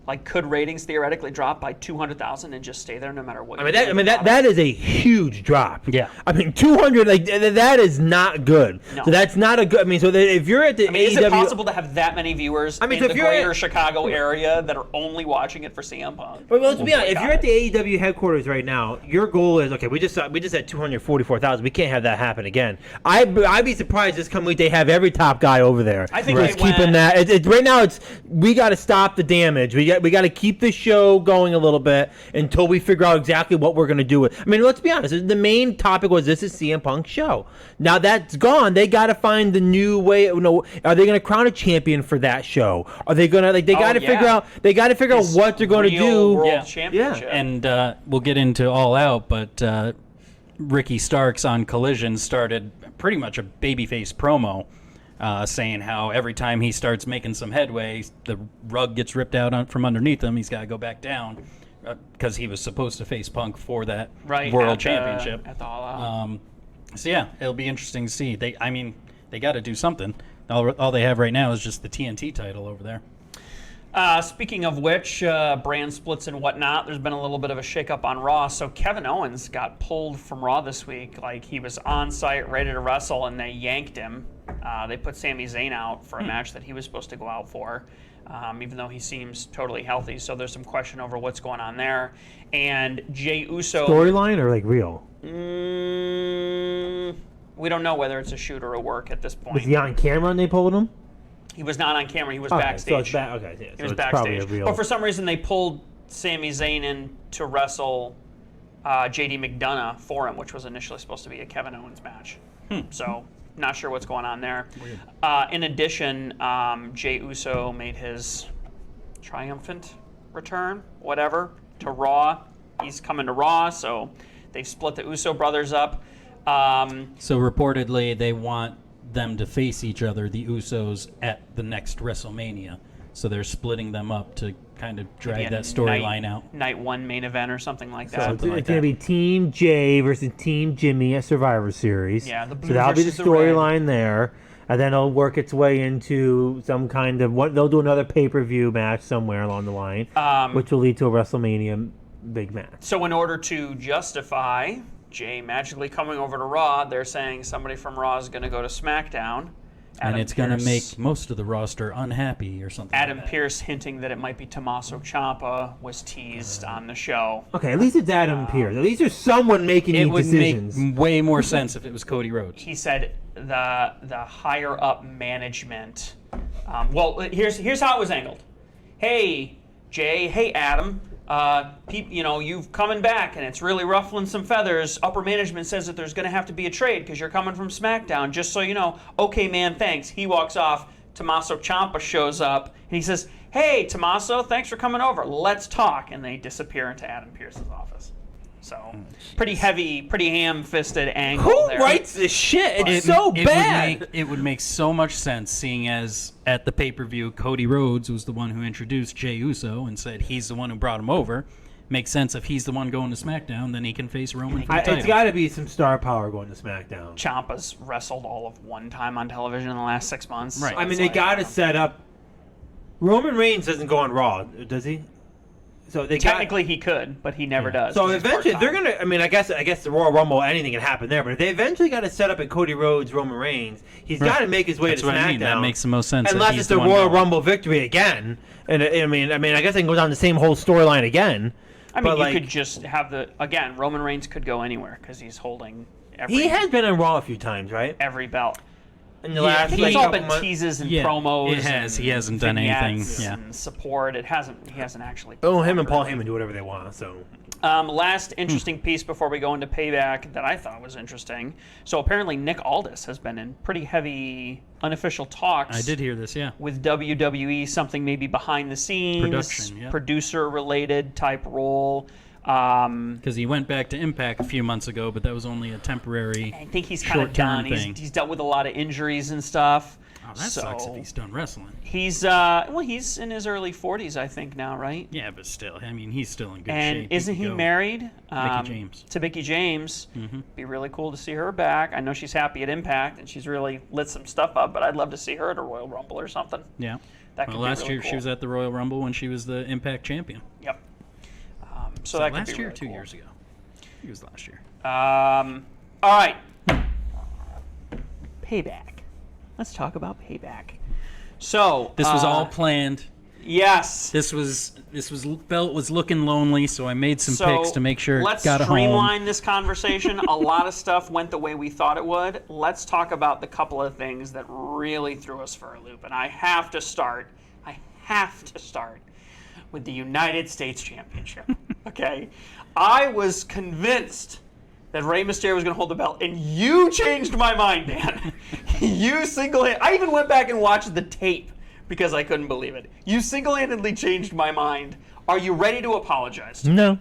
Like, could ratings theoretically drop by 200,000 and just stay there no matter what? That is a huge drop. Yeah. I mean, 200, like, that is not good. No. So that's not a good. I mean, so that if you're at the AEW, is it possible to have that many viewers in so the if you're greater at- Chicago area that are only watching it for CM Punk? Well, let's be honest. If boycott you're at it. the AEW headquarters right now, your goal is okay. We just had 244,000. We can't have that happen again. I'd be surprised this coming week they have every top guy over there. I think just they went- keeping that. Right now, we got to stop the damage. We we got to keep the show going a little bit until we figure out exactly what we're gonna do with. I mean, let's be honest. The main topic was this is CM Punk's show. Now that's gone. They got to find the new way. You know, are they gonna crown a champion for that show? Are they gonna They got to figure out. They got to figure out what they're gonna do. World Championship. And we'll get into All Out, but Ricky Starks on Collision started pretty much a babyface promo. Saying how every time he starts making some headway, the rug gets ripped out from underneath him. He's got to go back down because he was supposed to face Punk for that World Championship. At the All Out. So yeah, it'll be interesting to see. They got to do something. All they have right now is just the TNT title over there. Speaking of which, brand splits and whatnot, there's been a little bit of a shakeup on Raw. So Kevin Owens got pulled from Raw this week. Like, he was on site, ready to wrestle, and they yanked him. They put Sami Zayn out for a match that he was supposed to go out for, even though he seems totally healthy. So there's some question over what's going on there. And Jey Uso... Storyline or, like, real? We don't know whether it's a shoot or a work at this point. Was he on camera and they pulled him? He was not on camera. He was Okay, backstage. so it's okay, yeah, He was so it's backstage. probably a real... But for some reason, they pulled Sami Zayn in to wrestle JD McDonough for him, which was initially supposed to be a Kevin Owens match. So, not sure what's going on there. In addition, Jey Uso made his triumphant return, whatever, to Raw. He's coming to Raw, so they've split the Uso brothers up. So reportedly, they want them to face each other, the Usos, at the next WrestleMania. So they're splitting them up to kind of drag that storyline out. Night one main event or something like that. So it's going to be Team Jay versus Team Jimmy at Survivor Series. Yeah, the blue so that'll be the versus the red. storyline there. And then it'll work its way into some kind of... They'll do another pay-per-view match somewhere along the line, which will lead to a WrestleMania big match. So in order to justify Jay magically coming over to Raw, they're saying somebody from Raw is going to go to SmackDown. And it's going to make most of the roster unhappy or something. Adam like that. Pearce hinting that it might be Tommaso Ciampa was teased on the show. Okay, at least it's Adam Pearce. At least there's someone making It these would decisions. make way more sense if it was Cody Rhodes. He said the higher up management. Here's how it was angled. Hey Jay, hey Adam. You've coming back and it's really ruffling some feathers. Upper management says that there's going to have to be a trade because you're coming from SmackDown. Just so you know. Okay, man, thanks. He walks off. Tommaso Ciampa shows up and he says, "Hey, Tommaso, thanks for coming over. Let's talk." And they disappear into Adam Pearce's office. So, pretty heavy, pretty ham-fisted angle Who there. writes this shit? It's so bad. It would make so much sense, seeing as at the pay-per-view, Cody Rhodes was the one who introduced Jey Uso and said he's the one who brought him over. Makes sense if he's the one going to SmackDown, then he can face Roman for the title. It's got to be some star power going to SmackDown. Ciampa's wrestled all of one time on television in the last 6 months. Right. So I mean, it's they like, got to set up. Roman Reigns doesn't go on Raw, does he? So they technically he could, but he never does. So 'cause he's eventually they're part-time. gonna. I mean, I guess the Royal Rumble, anything can happen there. But if they eventually got to set up at Cody Rhodes, Roman Reigns, he's got to make his way That's to what SmackDown. I mean. That makes the most sense. Unless it's the Royal Rumble victory again, and I mean, I guess they can go down the same whole storyline again. I mean, but you could just have Roman Reigns could go anywhere because he's holding he has been on Raw a few times, right? every belt. In the I last think like, it's all couple been months. teases and Yeah, promos. it has. and He hasn't done anything, vignettes yeah. and support. He hasn't actually. Oh, him and Paul performed, Heyman do whatever they want. So Last interesting piece before we go into Payback that I thought was interesting. So apparently Nick Aldis has been in pretty heavy unofficial talks. I did hear this, yeah. With WWE, something maybe behind the scenes, Production, yeah. producer-related type role. Because he went back to Impact a few months ago, but that was only a temporary. I think he's kind of short-term done. thing. He's dealt with a lot of injuries and stuff. Oh, that sucks if he's done wrestling. He's he's in his early 40s, I think now, right? Yeah, but still, I mean, he's still in good And shape. isn't he could go. married James. to Mickey James? Be really cool to see her back. I know she's happy at Impact and she's really lit some stuff up, but I'd love to see her at a Royal Rumble or something. Yeah. That could Well, be last really year cool. she was at the Royal Rumble when she was the Impact champion. Yep. So that could last be year or really 2 cool. years ago? I think it was last year. All right. Payback. Let's talk about Payback. So This was all planned. yes. This belt was looking lonely, so I made some picks to make sure it let's got a home. streamline this conversation. A lot of stuff went the way we thought it would. Let's talk about the couple of things that really threw us for a loop. And I have to start with the United States Championship. Okay? I was convinced that Rey Mysterio was going to hold the belt, and you changed my mind, Dan. You single-handedly... I even went back and watched the tape because I couldn't believe it. You single-handedly changed my mind. Are you ready to apologize? No.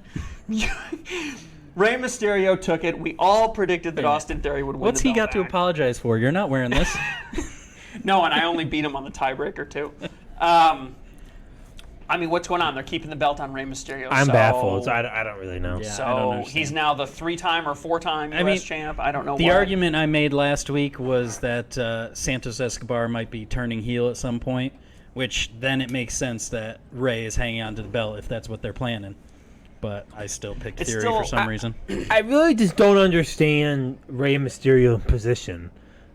Rey Mysterio took it. We all predicted that Austin Theory would win. What's the he belt got to back. apologize for? You're not wearing this. No, and I only beat him on the tiebreaker, too. I mean, what's going on? They're keeping the belt on Rey Mysterio. I'm baffled. So I don't really know. Yeah. I don't So understand. he's now the 3-time or 4-time U.S. champ. I don't know The why. argument I made last week was that Santos Escobar might be turning heel at some point, which then it makes sense that Rey is hanging on to the belt if that's what they're planning. But I still picked It's Theory still- for some reason. I really just don't understand Rey Mysterio's position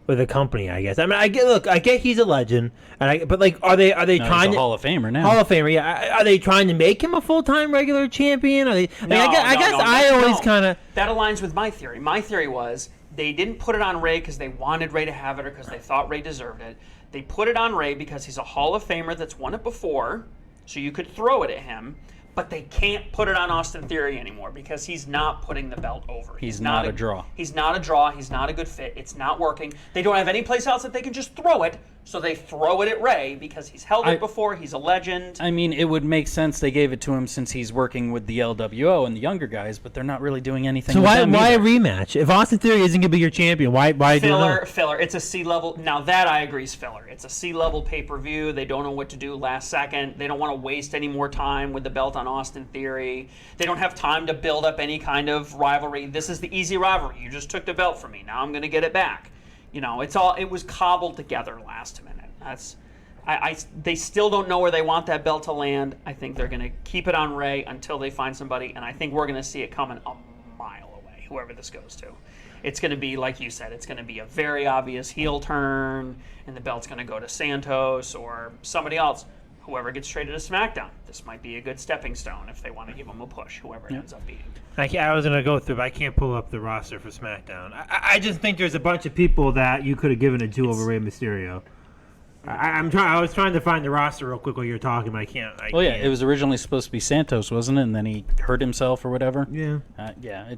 with the company. I guess. I mean, I get he's a legend, but like, are they No, he's trying a to Hall of Famer now. Hall of Famer? Yeah. Are they trying to make him a full-time regular champion? Are they? I mean, I guess I always kind of. That aligns with my theory. My theory was they didn't put it on Rey because they wanted Rey to have it or because they thought Rey deserved it. They put it on Rey because he's a Hall of Famer that's won it before, so you could throw it at him. But they can't put it on Austin Theory anymore because he's not putting the belt over. He's not a draw. He's not a draw. He's not a good fit. It's not working. They don't have any place else that they can just throw it, so they throw it at Rey because he's held it before. He's a legend. I mean, it would make sense they gave it to him since he's working with the LWO and the younger guys, but they're not really doing anything. So with why them a either. rematch? If Austin Theory isn't gonna be your champion, why do that? Filler. It's a C-level. Now that I agree is filler. It's a C-level pay-per-view. They don't know what to do last second. They don't want to waste any more time with the belt on Austin Theory. They don't have time to build up any kind of rivalry. This is the easy rivalry. You just took the belt from me. Now I'm going to get it back. You know, it was cobbled together last minute. They still don't know where they want that belt to land. I think they're going to keep it on Rey until they find somebody, and I think we're going to see it coming a mile away, whoever this goes to. It's going to be, like you said, it's going to be a very obvious heel turn, and the belt's going to go to Santos or somebody else. Whoever gets traded to SmackDown. This might be a good stepping stone if they want to give them a push, whoever it ends up being. I was gonna go through, but I can't pull up the roster for SmackDown. I just think there's a bunch of people that you could have given it to over Rey Mysterio. I was trying to find the roster real quick while you were talking, but I can't. It was originally supposed to be Santos, wasn't it? And then he hurt himself or whatever. Yeah.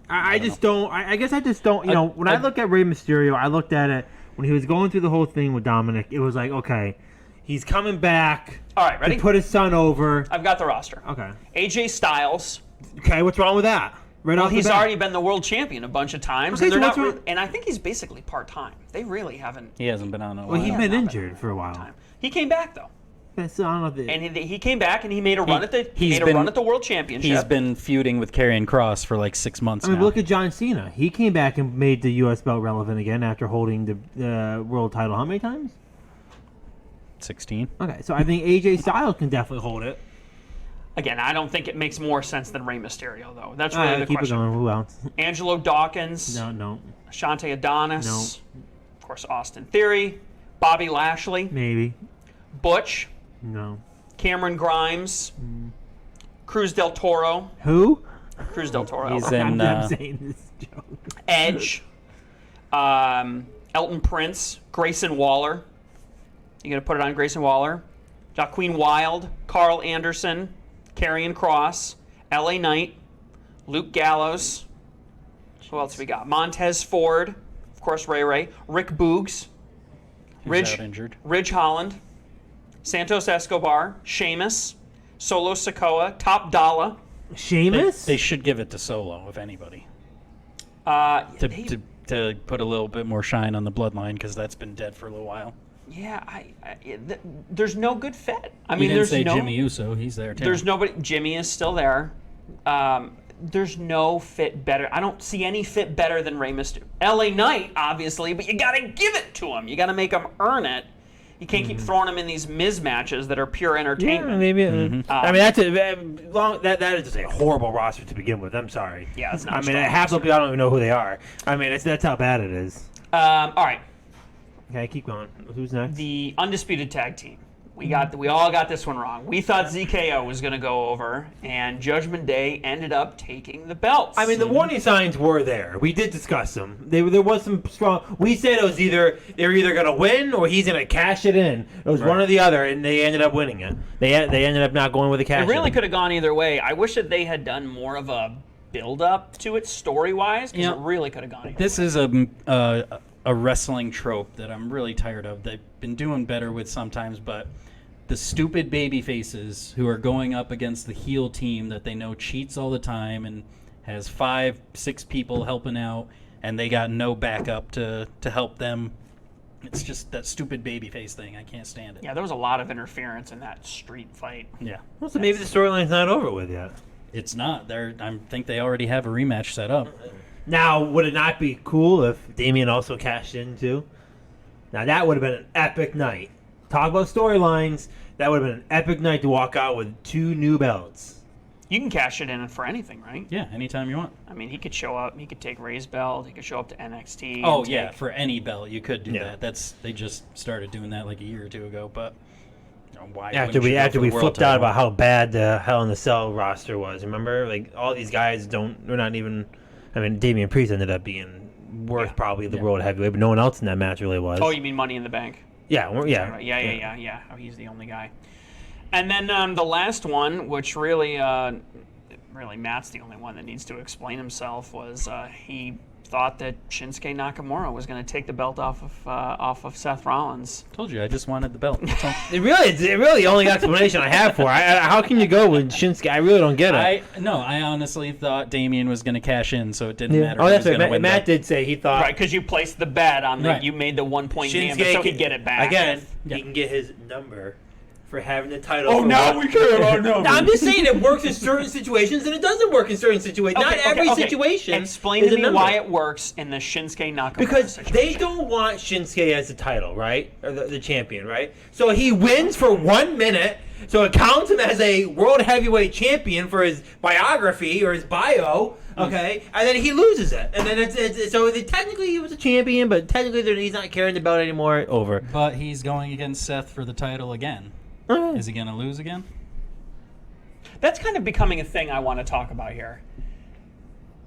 I guess I just don't. You know, when I look at Rey Mysterio, I looked at it when he was going through the whole thing with Dominic. It was like, okay, he's coming back. All right, ready? To put his son over. I've got the roster. Okay. AJ Styles. Okay, what's wrong with that? Right Well, off the he's bat. already been the world champion a bunch of times, Okay, and they're so not. what's And I think he's basically part-time. They really haven't. He hasn't been on a Well, while. he's been injured for a while. Time. He came back though, That's, I don't know if it- and he came back and he made a run at the run at the world championship. He's been feuding with Karrion Kross for like 6 months I mean, now. look at John Cena. He came back and made the U.S. belt relevant again after holding the world title. How many times? 16. Okay, so I think AJ Styles can definitely hold it. Again, I don't think it makes more sense than Rey Mysterio though. That's really the keep question. it going. Who else? Angelo Dawkins, No, Ashante Adonis, No. of course Austin Theory, Bobby Lashley, maybe. Butch, No. Cameron Grimes, Cruz del Toro, Who? Cruz del Toro, He's I'm in. saying this joke. Edge, Elton Prince, Grayson Waller. You gonna put it on Grayson Waller? Joaquin Wilde, Carl Anderson, Karrion Kross, LA Knight, Luke Gallows. Who else we got? Montez Ford, of course Ray, Rick Boogs, Who's out injured. Ridge Holland, Santos Escobar, Sheamus, Solo Sikoa, Top Dollar. Sheamus? They should give it to Solo, if anybody. To put a little bit more shine on the bloodline, because that's been dead for a little while. Yeah, there's no good fit. I You mean, didn't there's say no. Jimmy Uso. He's there too. There's nobody. Jimmy is still there. There's no fit better. I don't see any fit better than Rey Mysterio. LA Knight, obviously, but you got to give it to him. You got to make him earn it. You can't keep throwing him in these Miz matches that are pure entertainment. Yeah, maybe. I mean, that's that is just a horrible roster to begin with. I'm sorry. Yeah, it's not. I a mean, strong half the roster. people I don't even know who they are. I mean, that's how bad it is. All right. Okay, keep going. Who's next? The undisputed tag team. We all got this one wrong. We thought ZKO was going to go over, and Judgment Day ended up taking the belts. I mean, the warning signs were there. We did discuss them. There was some strong. We said it was they're either going to win or he's going to cash it in. It was one or the other, and they ended up winning it. They ended up not going with the cash. It really could have gone either way. I wish that they had done more of a build up to it story wise, because it really could have gone either way. This is a wrestling trope that I'm really tired of. They've been doing better with sometimes, but the stupid baby faces who are going up against the heel team that they know cheats all the time and has 5-6 people helping out, and they got no backup to help them. It's just that stupid baby face thing. I can't stand it. Yeah, there was a lot of interference in that street fight. Yeah. Well, so maybe the storyline's not over with yet. It's not. I think they already have a rematch set up. Now, would it not be cool if Damian also cashed in too? Now, that would have been an epic night. Talk about storylines. That would have been an epic night to walk out with 2 new belts. You can cash it in for anything, right? Yeah, anytime you want. I mean, he could show up. He could take Ray's belt. He could show up to NXT. Oh, and yeah, take- for any belt you could do that. They just started doing that like a year or 2 ago, but why? After we flipped out about how bad the Hell in the Cell roster was, remember? Like, all these guys they're not even. I mean, Damian Priest ended up being worth probably the world heavyweight, but no one else in that match really was. Oh, you mean Money in the Bank? Yeah. Yeah. Oh, he's the only guy. And then the last one, which really Matt's the only one that needs to explain himself, was he thought that Shinsuke Nakamura was going to take the belt off of Seth Rollins. Told you, I just wanted the belt. That's all. It really the only explanation I have for it. How can you go with Shinsuke? I really don't get it. I honestly thought Damian was going to cash in, so it didn't matter. Oh, that's right. Win Matt did say he thought. Right, because you placed the bet on you made the 1 point gambit so he'd get it back. Again, he can get his number for having the title. Oh, now we care about numbers. I'm just saying it works in certain situations and it doesn't work in certain situations. Not every situation. Explain to me why it works in the Shinsuke Nakamura because situation. they don't want Shinsuke as the title, right? Or the champion, right? So he wins for 1 minute, so it counts him as a world heavyweight champion for his biography or his bio, okay? And then he loses it. And then technically he was a champion, but technically he's not carrying the belt anymore. Over. But he's going against Seth for the title again. Is he going to lose again? That's kind of becoming a thing I want to talk about here.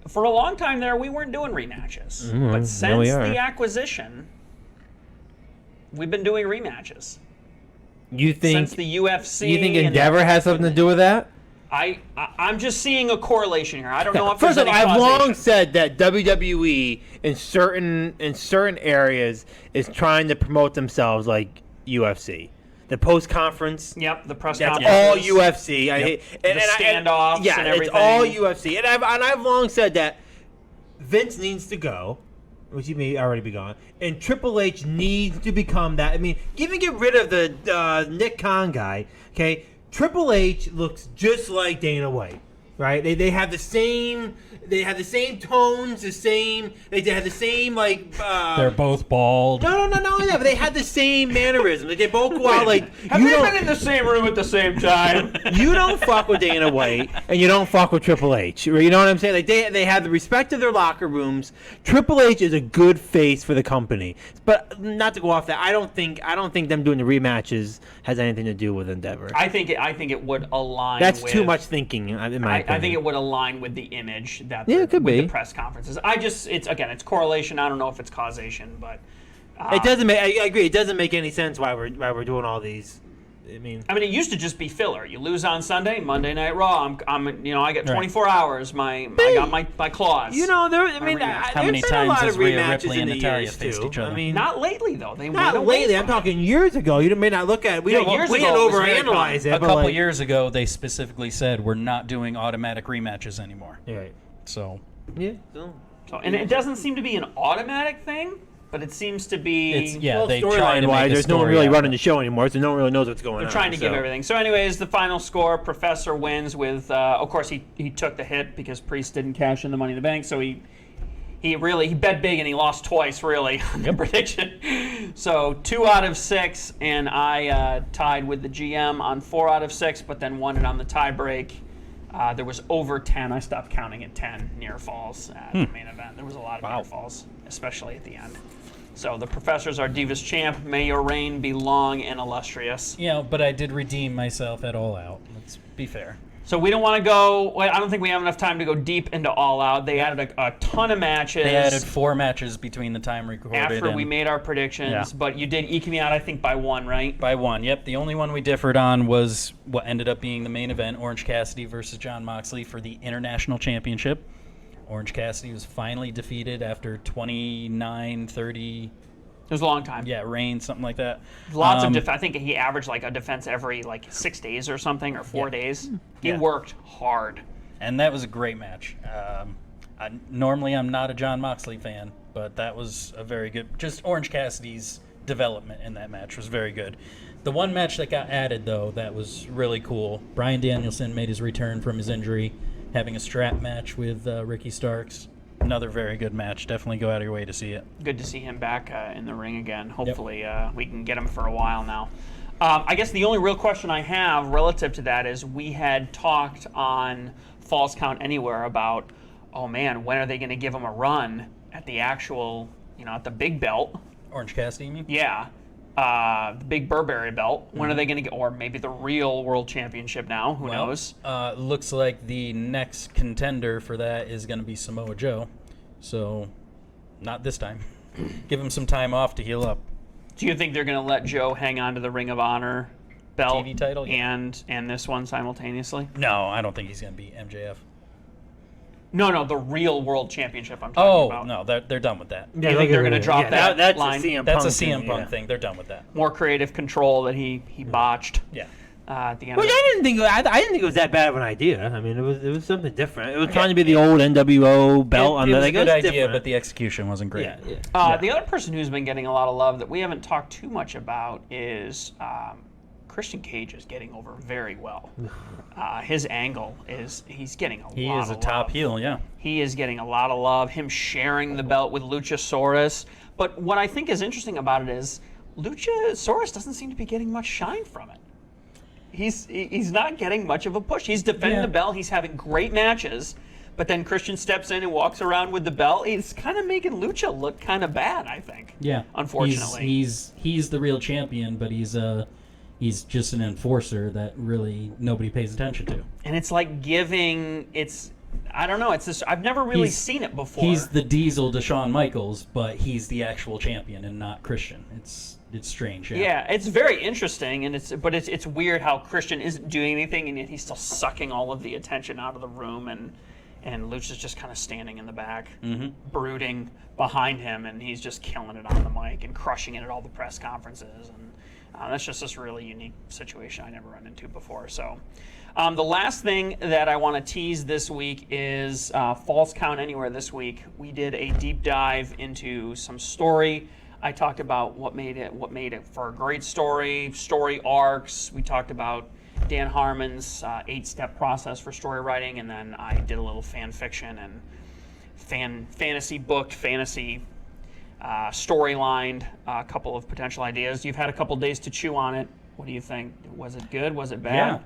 For a long time there, we weren't doing rematches. But since the acquisition, we've been doing rematches. You think since the UFC? You think Endeavor has something to do with that? I'm just seeing a correlation here. I don't know if First there's of all, any I've causation. long said that WWE in certain areas is trying to promote themselves like UFC. The post conference. Yep, the press That's conferences. all UFC. I hate the standoffs and everything. It's all UFC. And I've long said that Vince needs to go, which he may already be gone, and Triple H needs to become that. I mean, even get rid of the Nick Khan guy. Okay, Triple H looks just like Dana White, right? They have the same. They have the same tones, They have the same like. They're both bald. No. But they have the same mannerisms. Like, they both go out like. Have they been in the same room at the same time? You don't fuck with Dana White, and you don't fuck with Triple H. You know what I'm saying? Like they have the respect of their locker rooms. Triple H is a good face for the company, but not to go off that. I don't think them doing the rematches has anything to do with Endeavor. I think it would align. That's with, too much thinking, in my opinion. I think it would align with the image that it could with be the press conferences. It's correlation. I don't know if it's causation, but it doesn't make. I agree. It doesn't make any sense why we're doing all these. I mean, it used to just be filler. You lose on Sunday, Monday Night Raw. I get 24 hours. I got my clause. how many times has Rhea Ripley and Natalya faced each other? I mean, not lately though. Not lately. I'm talking years ago. You may not look at it. We didn't overanalyze it. A couple years ago, they specifically said we're not doing automatic rematches anymore. Right. So. Yeah. And it doesn't seem to be an automatic thing. But it seems to be. They try to make there's no one really running the show anymore, so no one really knows what's going on. They're trying to give everything. So, anyways, the final score: Professor wins with. Of course, he took the hit because Priest didn't cash in the Money in the Bank, so he bet big and he lost twice, really, on the prediction. So 2 out of 6, and I tied with the GM on 4 out of 6, but then won it on the tie break. There was over 10. I stopped counting at 10 near falls at the main event. There was a lot of near falls, especially at the end. So the professors are Divas champ. May your reign be long and illustrious. But I did redeem myself at All Out. Let's be fair. So we don't want to go. Well, I don't think we have enough time to go deep into All Out. They added a ton of matches. They added 4 matches between the time recorded. After we made our predictions, Yeah. but you did eke me out, I think, by 1, right? By 1, yep. The only one we differed on was what ended up being the main event, Orange Cassidy versus Jon Moxley for the International Championship. Orange Cassidy was finally defeated after 29, 30... It was a long time. Yeah, reign, something like that. Lots of I think he averaged like a defense every 6 days or something, or 4 days. He worked hard. And that was a great match. Normally I'm not a Jon Moxley fan, but that was a very good... Just Orange Cassidy's development in that match was very good. The one match that got added, though, that was really cool. Bryan Danielson made his return from his injury, having a strap match with Ricky Starks. Another very good match. Definitely go out of your way to see it. Good to see him back in the ring again. Hopefully we can get him for a while now. I guess the only real question I have relative to that is we had talked on Falls Count Anywhere about, oh man, when are they going to give him a run at the actual, at the big belt? Orange Cassidy, you mean? Yeah. The big Burberry belt. When are they going to get, or maybe the real world championship now? Who knows? Looks like the next contender for that is going to be Samoa Joe. So, not this time. Give him some time off to heal up. Do you think they're going to let Joe hang on to the Ring of Honor belt TV title, and this one simultaneously? No, I don't think he's going to beat MJF. No, the real world championship I'm talking about. Oh, no, they're done with that. Yeah, you think they're going to drop that line? That's a CM Punk thing. They're done with that. More creative control that he botched. Yeah. At the end. Which I didn't think it was that bad of an idea. I mean, it was something different. It was trying to be the old NWO belt. It was a good idea, different. but the execution wasn't great. The other person who's been getting a lot of love that we haven't talked too much about is Christian Cage is getting over very well. His angle he's getting a lot of love. He is a top heel, yeah. He is getting a lot of love. Him sharing the belt with Luchasaurus. But what I think is interesting about it is Luchasaurus doesn't seem to be getting much shine from it. He's not getting much of a push. He's defending the belt. He's having great matches. But then Christian steps in and walks around with the belt. He's kind of making Lucha look kind of bad, I think. Yeah. Unfortunately. He's the real champion, but he's just an enforcer that really nobody pays attention to. And it's like I don't know, it's this, I've never really seen it before. He's the Diesel to Shawn Michaels, but he's the actual champion and not Christian. It's strange. Yeah, it's very interesting, and it's weird how Christian isn't doing anything, and yet he's still sucking all of the attention out of the room, and Lucha's just kind of standing in the back, brooding behind him, and he's just killing it on the mic and crushing it at all the press conferences, and that's just this really unique situation I never run into before. So, the last thing that I want to tease this week is Falls Count Anywhere this week. We did a deep dive into some story. I talked about what made it for a great story arcs. We talked about Dan Harmon's 8-step process for story writing, and then I did a little fan fiction and fantasy storylined a couple of potential ideas. You've had a couple days to chew on it. What do you think? Was it good? Was it bad?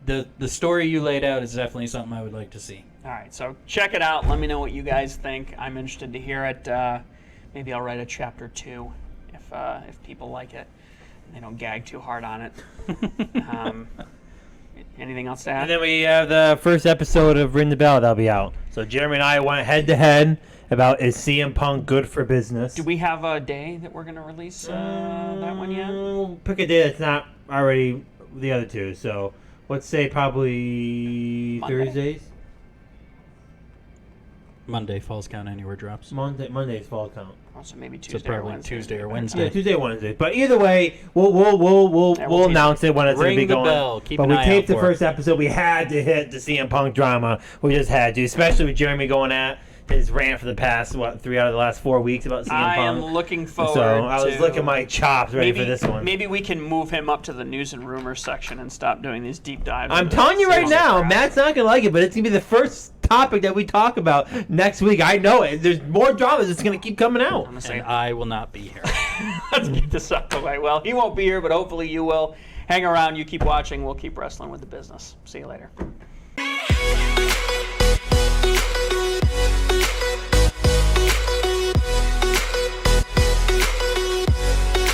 Yeah, the story you laid out is definitely something I would like to see. All right, so check it out. Let me know what you guys think. I'm interested to hear it. Maybe I'll write a chapter 2 if people like it and they don't gag too hard on it. Anything else to add? And then we have the first episode of Ring the Bell that'll be out. So Jeremy and I went head to head about is CM Punk good for business. Do we have a day that we're going to release that one yet? Pick a day that's not already the other two. So let's say probably Monday. Thursdays. Monday, Falls Count Anywhere drops. Monday's Fall Count. Also maybe Tuesday So probably or Wednesday. Tuesday or Wednesday. Yeah, Tuesday, Wednesday. But either way, we'll announce it when it's going to be going. Bell. Keep but an we eye taped out the for first episode. We had to hit the CM Punk drama. We just had to, especially with Jeremy going at his rant for the past 3 out of the last 4 weeks about CM Punk. I am looking forward. So I was licking my chops ready for this one. Maybe we can move him up to the news and rumors section and stop doing these deep dives. I'm telling you right now, Matt's not gonna like it, but it's gonna be the first topic that we talk about next week. I know it. There's more dramas. It's gonna keep coming out. And I will not be here. Let's get this out of the way. Well, he won't be here, but hopefully you will. Hang around. You keep watching. We'll keep wrestling with the business. See you later.